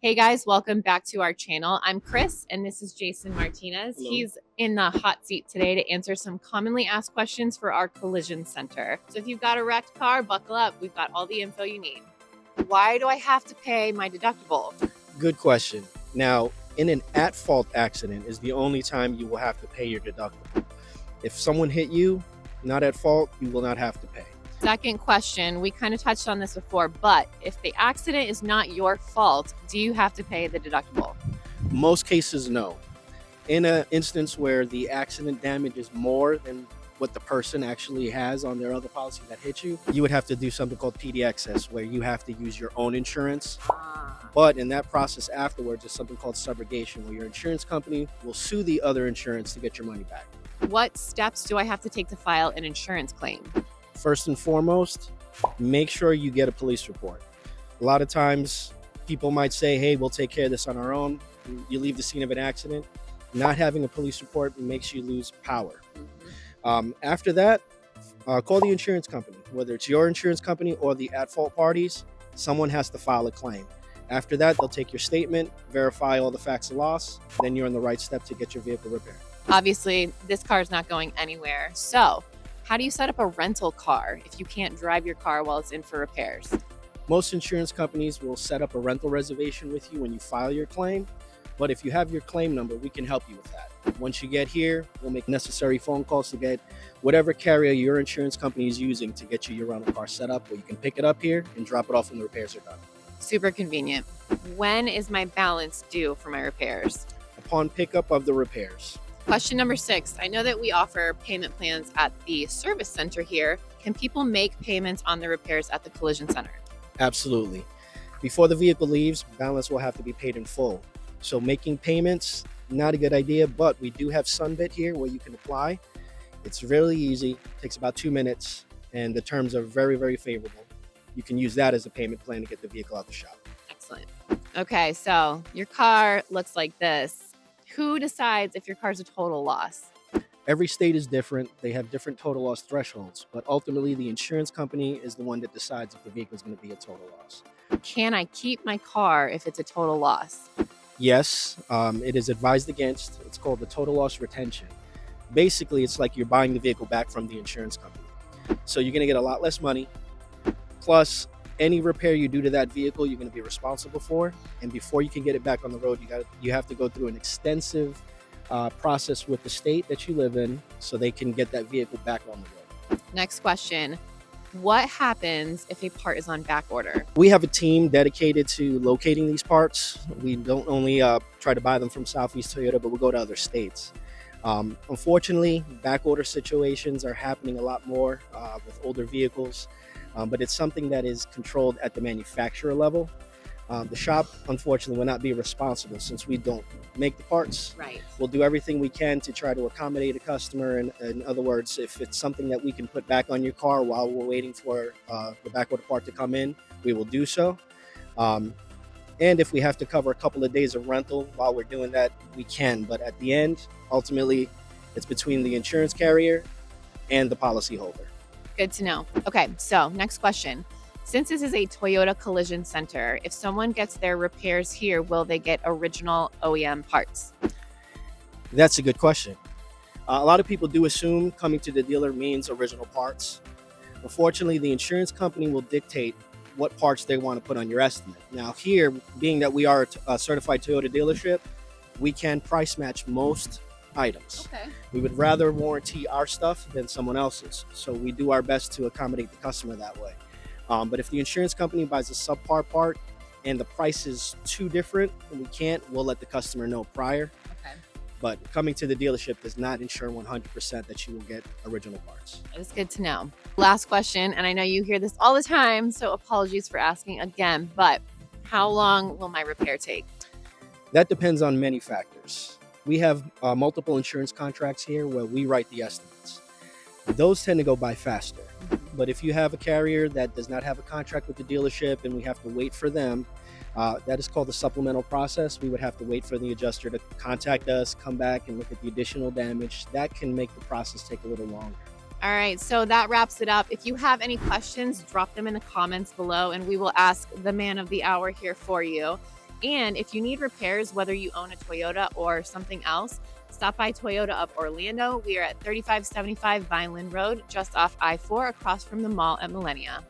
Hey guys, welcome back to our channel. I'm Chris and this is Jason Martinez. Hello. He's in the hot seat today to answer some commonly asked questions for our collision center. So if you've got a wrecked car, buckle up. We've got all the info you need. Why do I have to pay my deductible? Good question. Now, in an at-fault accident is the only time you will have to pay your deductible. If someone hit you, not at fault, you will not have to pay. Second question, we kind of touched on this before, but if the accident is not your fault, do you have to pay the deductible? Most cases, no. In an instance where the accident damage is more than what the person actually has on their other policy that hit you, you would have to do something called PD excess, where you have to use your own insurance. But in that process afterwards is something called subrogation, where your insurance company will sue the other insurance to get your money back. What steps do I have to take to file an insurance claim? First and foremost, make sure you get a police report. A lot of times people might say, hey, we'll take care of this on our own. You leave the scene of an accident. Not having a police report makes you lose power. After that, call the insurance company. Whether it's your insurance company or the at-fault parties, someone has to file a claim. After that, they'll take your statement, verify all the facts of loss, then you're on the right step to get your vehicle repaired. Obviously, this car is not going anywhere. So how do you set up a rental car if you can't drive your car while it's in for repairs? Most insurance companies will set up a rental reservation with you when you file your claim. But if you have your claim number, we can help you with that. Once you get here, we'll make necessary phone calls to get whatever carrier your insurance company is using to get you your rental car set up, where you can pick it up here and drop it off when the repairs are done. Super convenient. When is my balance due for my repairs? Upon pickup of the repairs. Question number 6. I know that we offer payment plans at the service center here. Can people make payments on the repairs at the collision center? Absolutely. Before the vehicle leaves, balance will have to be paid in full. So making payments, not a good idea, but we do have Sunbit here where you can apply. It's really easy, takes about 2 minutes, and the terms are very, very favorable. You can use that as a payment plan to get the vehicle out the shop. Excellent. Okay, so your car looks like this. Who decides if your car's a total loss? Every state is different. They have different total loss thresholds, but ultimately the insurance company is the one that decides if the vehicle is going to be a total loss. Can I keep my car if it's a total loss? Yes, it is advised against. It's called the total loss retention. Basically, it's like you're buying the vehicle back from the insurance company. So you're going to get a lot less money. Plus, any repair you do to that vehicle, you're going to be responsible for. And before you can get it back on the road, you have to go through an extensive process with the state that you live in so they can get that vehicle back on the road. Next question. What happens if a part is on back order? We have a team dedicated to locating these parts. We don't only try to buy them from Southeast Toyota, but we go to other states. Unfortunately, back order situations are happening a lot more with older vehicles, but it's something that is controlled at the manufacturer level. The shop, unfortunately, will not be responsible since we don't make the parts. Right. We'll do everything we can to try to accommodate a customer. And in other words, if it's something that we can put back on your car while we're waiting for the back order part to come in, we will do so. And if we have to cover a couple of days of rental while we're doing that, we can. But at the end, ultimately, it's between the insurance carrier and the policyholder. Good to know. Okay, so next question. Since this is a Toyota collision center, if someone gets their repairs here, will they get original OEM parts? That's a good question. A lot of people do assume coming to the dealer means original parts. Unfortunately, the insurance company will dictate what parts they want to put on your estimate. Now here, being that we are a certified Toyota dealership, we can price match most items. Okay. We would rather warranty our stuff than someone else's. So we do our best to accommodate the customer that way. But if the insurance company buys a subpar part and the price is too different and we'll let the customer know prior. Okay. But coming to the dealership does not ensure 100% that you will get original parts. That's good to know. Last question, and I know you hear this all the time, so apologies for asking again, but how long will my repair take? That depends on many factors. We have multiple insurance contracts here where we write the estimates. Those tend to go by faster. But if you have a carrier that does not have a contract with the dealership and we have to wait for them, that is called the supplemental process. We would have to wait for the adjuster to contact us, come back and look at the additional damage. That can make the process take a little longer. All right, so that wraps it up. If you have any questions, drop them in the comments below and we will ask the man of the hour here for you. And if you need repairs, whether you own a Toyota or something else, stop by Toyota of Orlando. We are at 3575 Vineland Road, just off I-4 across from the mall at Millennia.